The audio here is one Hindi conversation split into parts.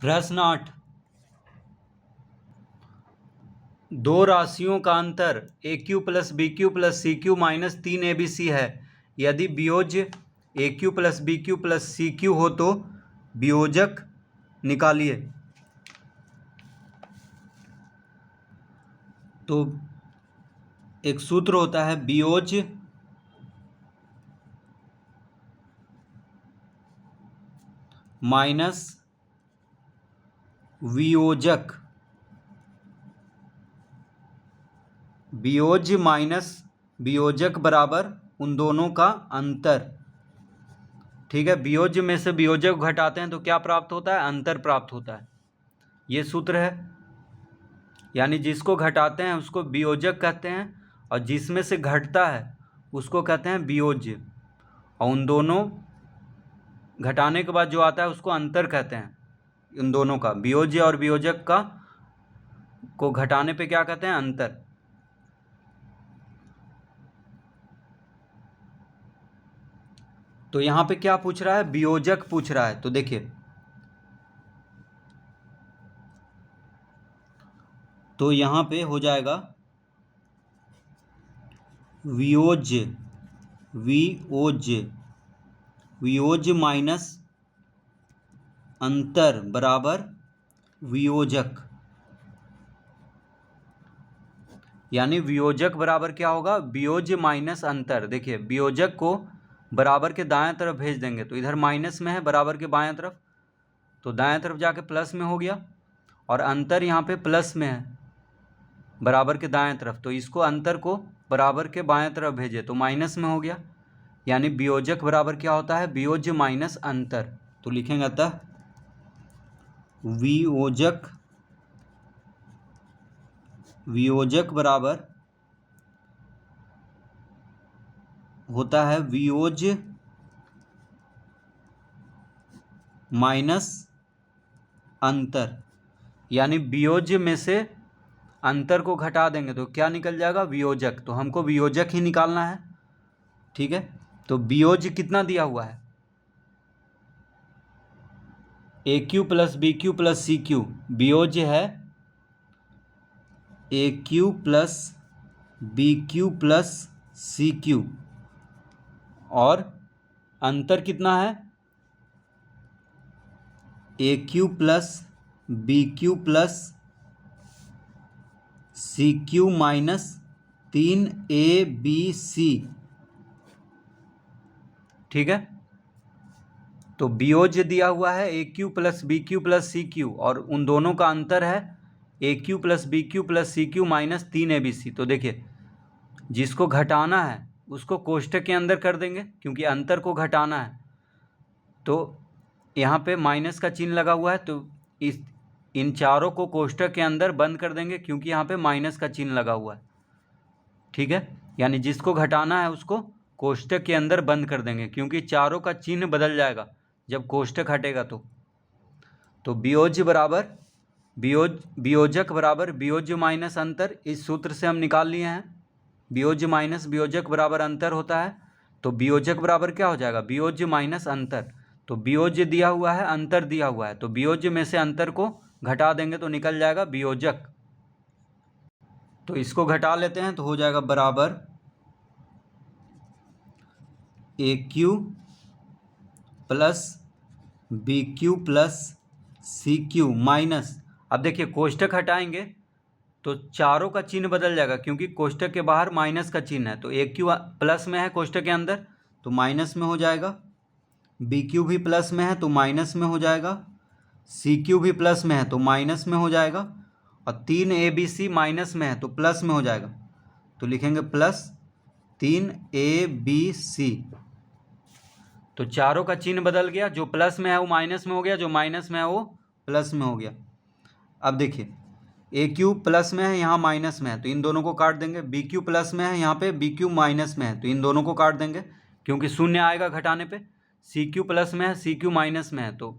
प्रश्न 8। दो राशियों का अंतर a cube plus B cube plus C cube minus 3abc है। यदि वियोज्य a cube plus B cube plus C cube हो तो वियोजक निकालिए। तो एक सूत्र होता है वियोज्य माइनस वियोजक, वियोज्य माइनस वियोजक बराबर उन दोनों का अंतर। ठीक है, वियोज्य में से वियोजक घटाते हैं तो क्या प्राप्त होता है? अंतर प्राप्त होता है। ये सूत्र है, यानी जिसको घटाते हैं उसको वियोजक कहते हैं और जिसमें से घटता है उसको कहते हैं वियोज्य, और उन दोनों घटाने के बाद जो आता है उसको अंतर कहते हैं। उन दोनों का, वियोज्य और वियोजक का को घटाने पे क्या कहते हैं? अंतर। तो यहाँ पे क्या पूछ रहा है? वियोजक पूछ रहा है। तो देखिए, तो यहाँ पे हो जाएगा वियोज्य, वियोज्य, वियोज्य माइनस अंतर बराबर वियोजक, यानी वियोजक बराबर क्या होगा? वियोज्य माइनस अंतर। देखिए, वियोजक को बराबर के दाएं तरफ भेज देंगे तो इधर माइनस में है, बराबर के बाएं तरफ, तो दाएं तरफ जाके प्लस में हो गया, और अंतर यहाँ पे प्लस में है बराबर के दाएं तरफ, तो इसको अंतर को बराबर के बाएं तरफ भेजे तो माइनस में हो गया। यानी वियोजक बराबर क्या होता है? वियोज्य माइनस अंतर। तो लिखेंगे अतः वियोजक, वियोजक बराबर होता है वियोज्य माइनस अंतर। यानी वियोज्य में से अंतर को घटा देंगे तो क्या निकल जाएगा? वियोजक। तो हमको वियोजक ही निकालना है। ठीक है, तो वियोज्य कितना दिया हुआ है? A cube plus B cube plus C cube. वियोज्य है A cube plus B cube plus C cube, और अंतर कितना है? A cube plus B cube plus C cube minus 3abc। ठीक है, तो वियोज्य दिया हुआ है A cube plus B cube plus C cube, और उन दोनों का अंतर है A cube plus B cube plus C cube minus 3abc। तो देखिए, जिसको घटाना है उसको कोष्टक के अंदर कर देंगे क्योंकि अंतर को घटाना है। तो यहाँ पे माइनस का चिन्ह लगा हुआ है, तो इन चारों को कोष्टक के अंदर बंद कर देंगे क्योंकि यहाँ पे माइनस का चिन्ह लगा हुआ है। ठीक है, यानी जिसको घटाना है उसको कोष्टक के अंदर बंद कर देंगे क्योंकि चारों का चिन्ह बदल जाएगा जब कोष्टक हटेगा। तो वियोज्य बराबर वियोजक बराबर वियोज्य माइनस अंतर, इस सूत्र से हम निकाल लिए हैं। वियोज्य माइनस वियोजक बराबर अंतर होता है, तो वियोजक बराबर क्या हो जाएगा? वियोज्य माइनस अंतर। तो वियोज्य दिया हुआ है, अंतर दिया हुआ है, तो वियोज्य में से अंतर को घटा देंगे तो निकल जाएगा वियोजक। तो इसको घटा लेते हैं तो हो जाएगा बराबर A cube plus B cube plus C cube minus, अब देखिए कोष्टक हटाएंगे तो चारों का चिन्ह बदल जाएगा क्योंकि कोष्टक के बाहर माइनस का चिन्ह है। तो ए क्यू प्लस में है कोष्टक के अंदर तो माइनस में हो जाएगा, बी क्यू भी प्लस में है तो माइनस में हो जाएगा, सी क्यू भी प्लस में है तो माइनस में हो जाएगा, और 3abc माइनस में है तो प्लस में हो जाएगा। तो लिखेंगे प्लस 3abc। तो चारों का चिन्ह बदल गया, जो प्लस में है वो माइनस में हो गया, जो माइनस में है वो प्लस में हो गया। अब देखिए, ए क्यू प्लस में है, यहाँ माइनस में है, तो इन दोनों को काट देंगे। बी क्यू प्लस में है, यहाँ पे बी क्यू माइनस में है, तो इन दोनों को काट देंगे क्योंकि शून्य आएगा घटाने पे। सी क्यू प्लस में है, सी क्यू माइनस में है, तो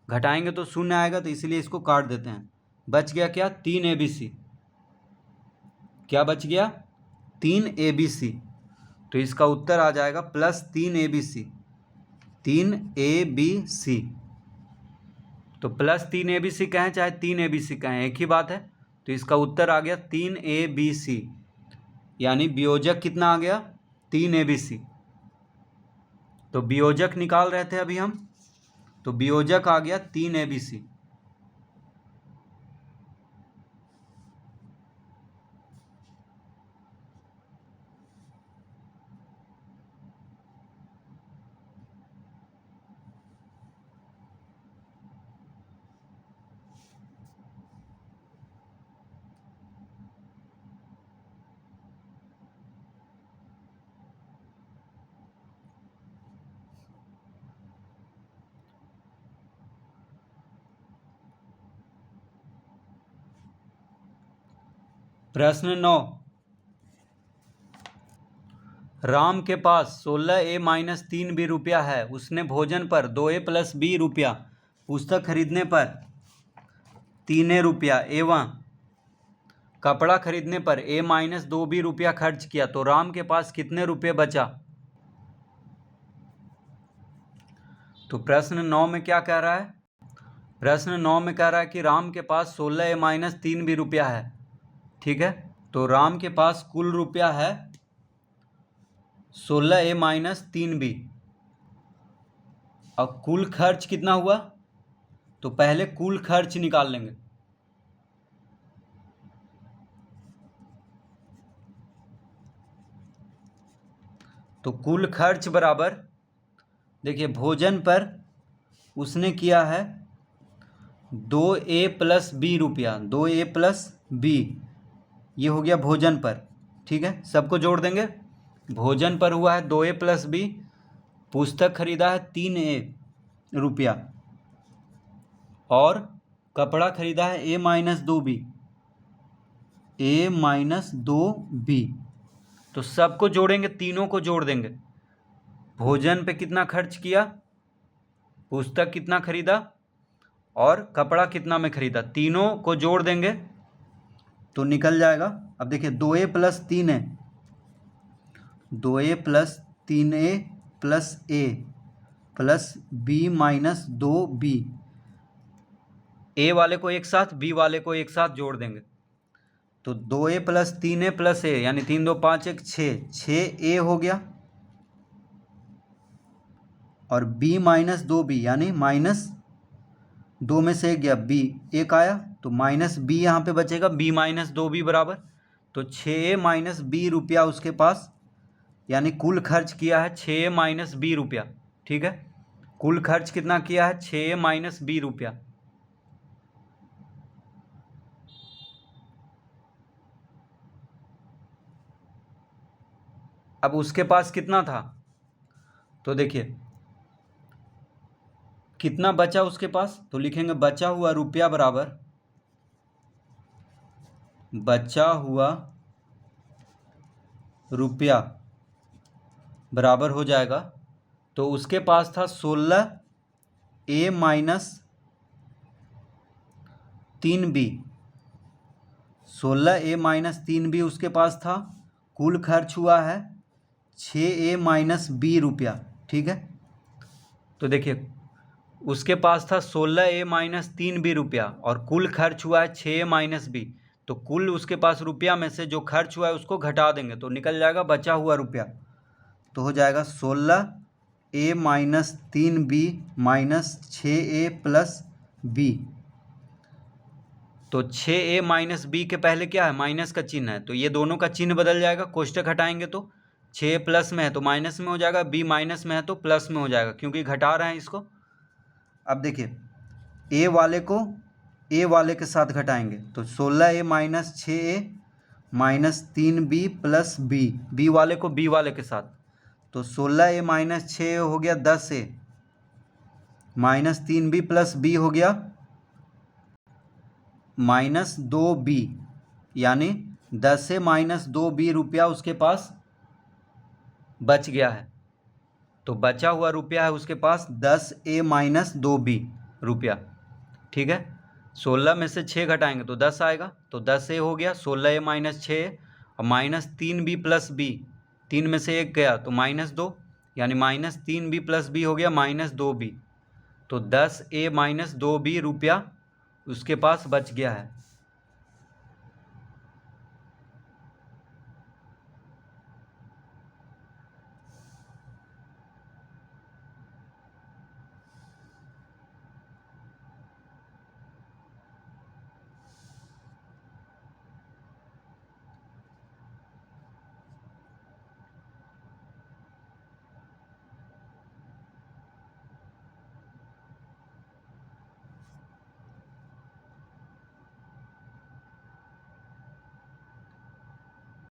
घटाएंगे तो शून्य आएगा, तो इसीलिए इसको काट देते हैं। बच गया क्या? 3abc। क्या बच गया? 3abc। तो इसका उत्तर आ जाएगा प्लस 3abc, 3abc। तो +3 ABC कहें चाहे 3ABC कहें एक ही बात है। तो इसका उत्तर आ गया 3ABC, यानी वियोजक कितना आ गया 3ABC। तो वियोजक निकाल रहे थे अभी हम, तो वियोजक आ गया 3ABC। प्रश्न 9, राम के पास 16A-3B रुपया है। उसने भोजन पर 2A+B रुपया, पुस्तक खरीदने पर 3A रुपया एवं कपड़ा खरीदने पर A-2B रुपया खर्च किया। तो राम के पास कितने रुपये बचा? तो प्रश्न 9 में क्या कह रहा है? प्रश्न 9 में कह रहा है कि राम के पास 16A-3B रुपया है। ठीक है, तो राम के पास कुल रुपया है 16A-3B और कुल खर्च कितना हुआ? तो पहले कुल खर्च निकाल लेंगे। तो कुल खर्च बराबर, देखिए भोजन पर उसने किया है 2A+B रुपया, 2A+B, ये हो गया भोजन पर। ठीक है, सबको जोड़ देंगे। भोजन पर हुआ है 2A+B, पुस्तक खरीदा है 3A रुपया और कपड़ा खरीदा है A-2B, A-2B। तो सबको जोड़ेंगे, तीनों को जोड़ देंगे। भोजन पे कितना खर्च किया, पुस्तक कितना खरीदा और कपड़ा कितना में खरीदा, तीनों को जोड़ देंगे तो निकल जाएगा। अब देखिए 2A+3A, 2A+3A plus A plus B-2B, A वाले को एक साथ, B वाले को एक साथ जोड़ देंगे। तो 2A+3A प्लस A, यानी 3 2 5 1 6, 6A हो गया और B-2B, यानी -2 में से एक गया B, एक आया तो -B यहाँ पे बचेगा, B-2B बराबर। तो 6A-B रुपया उसके पास, यानी कुल खर्च किया है 6A-B रुपया। ठीक है, कुल खर्च कितना किया है 6A-B रुपया। अब उसके पास कितना था, तो देखिए कितना बचा उसके पास, तो लिखेंगे बचा हुआ रुपया बराबर, बचा हुआ रुपया बराबर हो जाएगा। तो उसके पास था 16A-3B, 16A-3B उसके पास था। कुल खर्च हुआ है 6A-B रुपया। ठीक है, तो देखिए उसके पास था 16A-3B रुपया और कुल खर्च हुआ है 6A-B। तो कुल उसके पास रुपया में से जो खर्च हुआ है उसको घटा देंगे तो निकल जाएगा बचा हुआ रुपया। तो हो जाएगा 16A-3B माइनस 6A+B। तो 6A-B के पहले क्या है, माइनस का चिन्ह है, तो ये दोनों का चिन्ह बदल जाएगा। कोष्टक हटाएंगे तो 6 प्लस में है तो माइनस में हो जाएगा, B माइनस में है तो प्लस में हो जाएगा, क्योंकि घटा रहे हैं इसको। अब देखिए A वाले को A वाले के साथ घटाएंगे तो 16A-6A-3B प्लस B वाले को B वाले के साथ, तो 16A-6A हो गया 10A, -3B प्लस B हो गया -2B, यानी 10A-2B रुपया उसके पास बच गया है। तो बचा हुआ रुपया है उसके पास 10A-2B रुपया। ठीक है, 16 में से 6 घटाएंगे तो 10 आएगा, तो 10A हो गया 16A-6A और -3B प्लस B, 3 में से 1 गया तो -2, यानी -3B प्लस B हो गया -2B। तो 10A माइनस 2B रुपया उसके पास बच गया है।